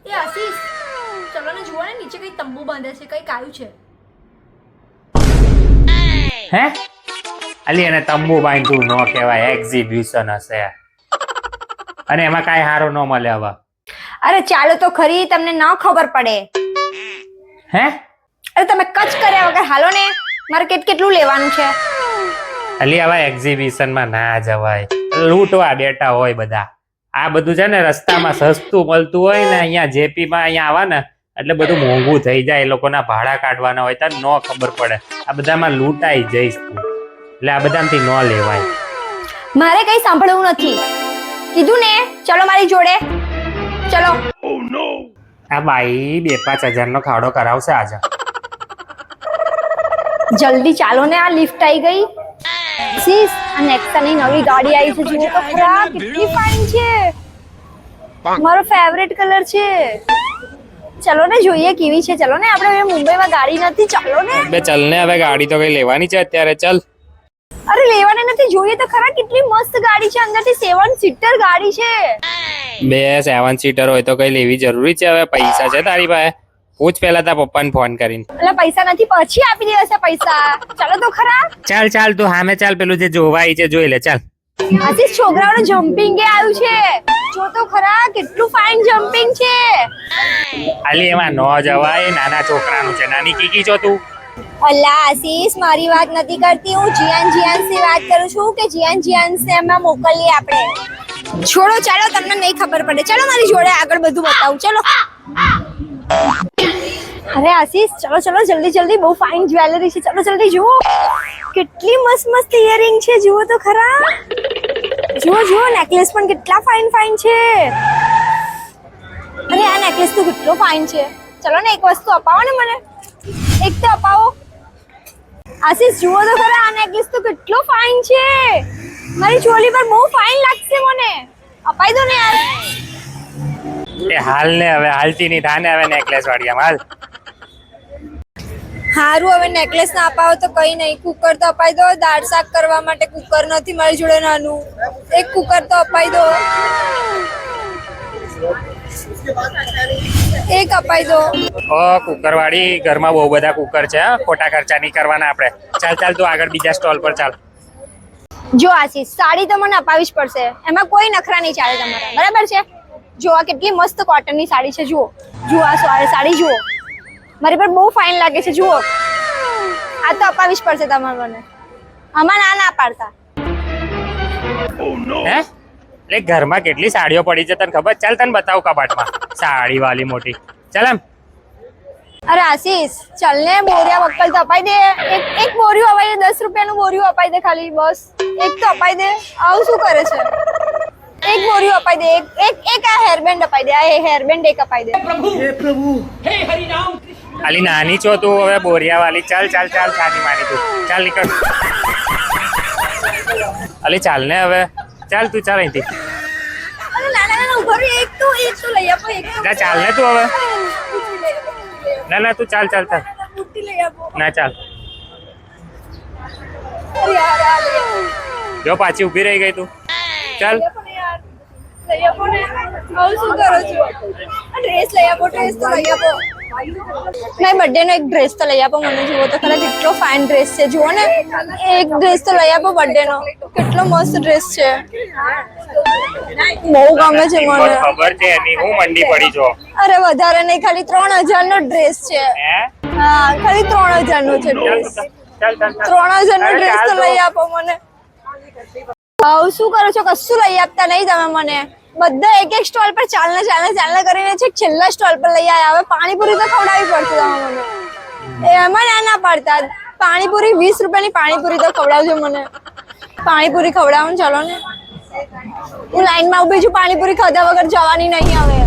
એ આશીષ, ચલો ને જુઓ ને નીચે કઈ તંબુ બાંધે છે, કઈ કાયું છે. હે અલી એને તંબુ બાંધ્યું ન કહેવાય, એક્ઝિબિશન હશે અને એમાં કાંઈ હારો ન મળે હવે. અરે ચાલો તો ખરી, તમને ન ખબર પડે. હે અરે તમે કચ કર્યા વગર હાલો ને, મારે કેટલું લેવાનું છે. અલી હવે એક્ઝિબિશનમાં ના જવાય, લૂંટવા બેઠા હોય બધા. આ બધું છે ને રસ્તામાં સસ્તું મળતું હોય ને, અહીંયા જેપી માં અહીંયા આવા ને એટલે બધું મોંઘું થઈ જાય. એ લોકોના ભાડા કાઢવાના હોય તો ન ખબર પડે. આ બધામાં લૂંટાઈ જઈશ તું, એટલે આ બધામાંથી ન લેવાય. મારે કઈ સાંભળવું નથી, કીધું ને ચલો મારી જોડે ચલો. આ બાઈ 2-5 હજારનો ખાડો કરાવશે આજે. જલ્દી ચાલો ને, આ લિફ્ટ આવી ગઈ. સીસ, આ નેક્સાની નવી ગાડી આવી છે, જુઓ તો ખરા કેટલી ફાઇન છે. મારો ફેવરેટ કલર છે. ચલો ને જોઈએ કેવી છે. ચલો ને, આપણે હવે મુંબઈમાં ગાડી નથી. ચાલો ને બે ચાલ ને, હવે ગાડી તો કઈ લેવાની છે અત્યારે. ચાલ. અરે લેવાની નથી, જોઈએ તો ખરા કેટલી મસ્ત ગાડી છે. અંદરથી 7 સીટર ગાડી છે. બે 7 સીટર હોય તો કઈ લેવી જરૂરી છે? હવે પૈસા છે તારી પાસે? પૂછ પેલા તાર પપ્પાને ફોન કરીને. એટલે પૈસા નથી, પછી આપી દેવાશે પૈસા. ચાલો તો ખરા. ચાલ ચાલ તું સામે ચાલ, પેલું જે જોવાય છે જોઈ લે. ચાલ. આશીષ, છોકરાઓનું જમ્પિંગ એ આવ્યું છે, જો તો ખરા કેટલું ફાઇન જમ્પિંગ છે. આલી એમાં ન જવાય, નાના છોકરાનું છે. નાની કીકી છો તું? અલ્લા આશીષ, મારી વાત નથી કરતી હું, જીયાન થી વાત કરું છું કે જીયાન ને એમાં મોકલીએ આપણે. છોડો, ચાલો, તમને નહીં ખબર પડે. ચાલો મારી જોડે આગળ બધું બતાવું. ચલો. અરે આશીષ, ચલો ચલો જલ્દી, બહુ ફાઇન જ્વેલરી છે. ચલો જલ્દી જુઓ, કેટલી મસ્ત ઇયરિંગ છે. જુઓ તો ખરા, જુઓ નેકલેસ પણ કેટલા ફાઇન છે. અરે આ નેકલેસ તો કેટલો ફાઇન છે. ચલો ને, એક વસ્તુ અપાવો ને મને, એક તો અપાવો. આશીષ, જુઓ તો ખરા, આ નેકલેસ તો કેટલો ફાઇન છે. મારી ચોલી પર બહુ ફાઇન લાગશે મને. અપાઈ દો ને યાર. એ હાલ ને, હવે હાલતી નહીં થાને. હવે નેકલેસ વાળી આમ હાલ. હારું, હવે નેકલેસ ના અપાવો તો કઈ નહીં. કુકર તો અપાઈ દો, દાળ શાક કરવા માટે કુકર નથી મારી જોડે નાનું. એક કુકર તો અપાઈ દો, એક અપાઈ દો. ઓ કુકર વાળી, ઘરમાં બહુ બધા કુકર છે, ખોટા ખર્ચા નહીં કરવાના આપણે. ચાલ ચાલ તું આગળ બીજા સ્ટોલ પર ચાલ. જો આશીષ, સાડી તો મને અપાવી જ પડશે, એમાં કોઈ નખરા નહીં ચાલે તમારા, બરાબર છે? જો આ કેટલી મસ્ત કોટનની સાડી છે. જુઓ આ સાડી જુઓ, મારી પર બહુ ફાઇન લાગે છે. જુઓ, આ તો અપાવી જ પડશે તમારે મને. આમાં ના પાડતા. હે એટલે ઘરમાં કેટલી સાડીઓ પડી છે તને ખબર? ચાલ તને બતાવું કબાટમાં સાડી વાળી મોટી. ચાલ એમ. અરે આશીષ, ચાલ ને, બોરિયા વક્કલ તો અપાઈ દે. એક બોરિયું અપાઈ દે, 10 રૂપિયાનું બોરિયું અપાઈ દે ખાલી, બસ એક તો અપાઈ દે. આવું શું કરે છે? એક બોરિયું અપાઈ દે. એક આ હેરબેન્ડ અપાઈ દે. આ હેરબેન્ડ એક અપાઈ દે. આલી નાની છો તું, હવે બોરિયા વાળી. ચાલ સાની માની તું. ચાલ નીકળ. અલી ચાલ ને હવે, ચાલ તું ચાલ અહીંથી. અરે ના ઉભો રહી, એક તો લઈ આપો. ના ચાલ ને તું હવે. ના તું ચાલ બુટ્ટી લઈ આપો. ના ચાલ. યાર જો પાછી ઊભી રહી ગઈ તું. ચાલ. લઈ આપો ને. આવું શું કરો છો? ડ્રેસ લઈ આપો, ડ્રેસ તો લઈ આપો. નહીં, બર્થડે નો એક ડ્રેસ તો લઈ આપો મને. જુઓ તો ખરા કેટલો ફાઇન ડ્રેસ છે. જુઓ ને, એક ડ્રેસ તો લઈ આપો બર્થડે નો. કેટલો મસ્ત ડ્રેસ છે, બહુ ગમે છે મને. ખબર છે એની હું મંડી પડી છો. અરે વધારે નહીં, ખાલી 3000 નો ડ્રેસ છે. હા, ખાલી 3000 નો છે ડ્રેસ. 3000 નો ડ્રેસ તો લઈ આપો મને. આવું શું કરો છો? કશું લઈ આપતા નહીં તમે મને. બધા એક સ્ટોલ પર ચાલ કરીને છે, છેલ્લા સ્ટોલ પર લઈ આવ્યા. હવે પાણીપુરી તો ખવડાવવી પડશે તમે મને. એમાં ના પાડતા. પાણીપુરી 20 રૂપિયાની પાણીપુરી તો ખવડાવજો મને. પાણીપુરી ખવડાવો ને, ચલો ને. હું લાઈનમાં ઉભી છું, પાણીપુરી ખાધા વગર જવાની નહીં હવે.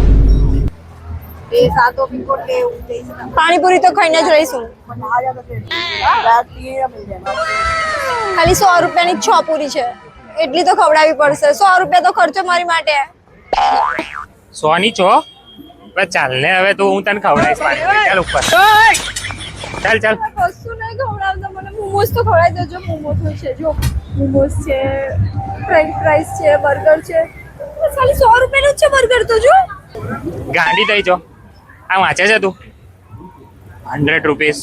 પાણીપુરી તો ખાઈને જ રહીશું. ખાલી 100 રૂપિયાની 6 પૂરી છે, એટલી તો ખવડાવવી પડશે. 100 રૂપિયા તો ખર્ચો મારી માટે. 100 ની છો? ચાલ ને હવે તું, હું તને ખવડાવીશ પાણીપુરી. ચાલ ઉપર. ચાલ કશું નહીં ખવડાવતા મને. મોમોસ તો ખવડાવી દેજો. મોમોસ છે, જો મોમોસ છે, ફ્રેન્ચ ફ્રાઈઝ છે, બર્ગર છે. ખાલી 100 રૂપિયાનું જ છે બર્ગર તો. જો ગાંડી થઈ જો આ વાંચે છે તું 100 રૂપીસ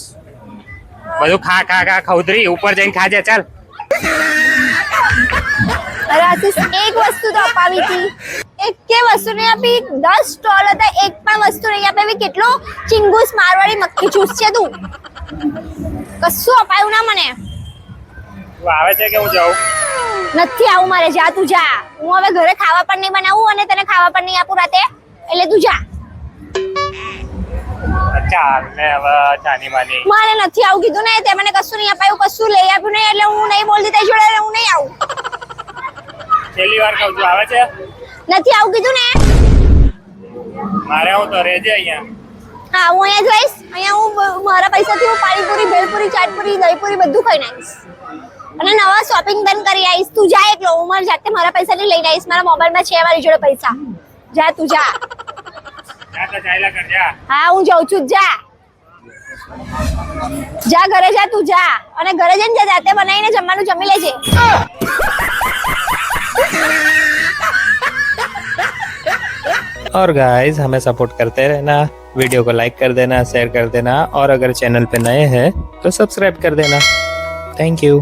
બધું ખા ખવદરી ઉપર જઈને ખાજે ચાલ. અરે આશીષ એક વસ્તુ તો અપાવી હતી, એક કે વસ્તુ નહીં આપી. 10 સ્ટોલ હતા, એક પણ વસ્તુ નહીં આપી. કેટલો ચિંગુસ મારવાડી મક્ખી ચૂસ છે તું. કશું અપાયું ના મને. તું આવે છે કે હું જાઉં? નથી આવું મારે, જા તું જા. હું હવે ઘરે ખાવા પણ નહીં બનાવું અને તને ખાવા પણ નહીં આપું રાતે, એટલે તું જા. ચાલ ને હવે ચાની માની. મારે નથી આવું કીધું ને, તે મને કશું નહીં અપાયું, કશું લઈ આપ્યું નહીં, એટલે હું નહીં બોલતી તે જોડે, હું નહીં આવું. છેલ્લી વાર કહું છું આવે છે? નથી આવું કીધું ને. મારે આવું તો રહેજે અહીંયા. હા હું અહીંયા જ રહીશ. અહીંયા હું મારા પૈસાથી હું પાણીપુરી, ભેલપુરી, ચાટપુરી, દહીપુરી બધું ખાઈ નાખીશ અને નવા શોપિંગ પણ કરી આવીશ. તું જા એકલો, હું મારી જાતે મારા પૈસાથી લઈને આવીશ. મારા મોબાઈલમાં છે મારી જોડે પૈસા. જા તું જા. હા હું જાઉં છું, જા જા ઘરે જા તું જા. અને ઘરે જઈને જા, જાતે બનાવીને જમવાનું જમી લેજે. और गाइस हमें सपोर्ट करते रहना, वीडियो को लाइक कर देना, शेयर कर देना और अगर चैनल पे नए हैं तो सब्सक्राइब कर देना. Thank you.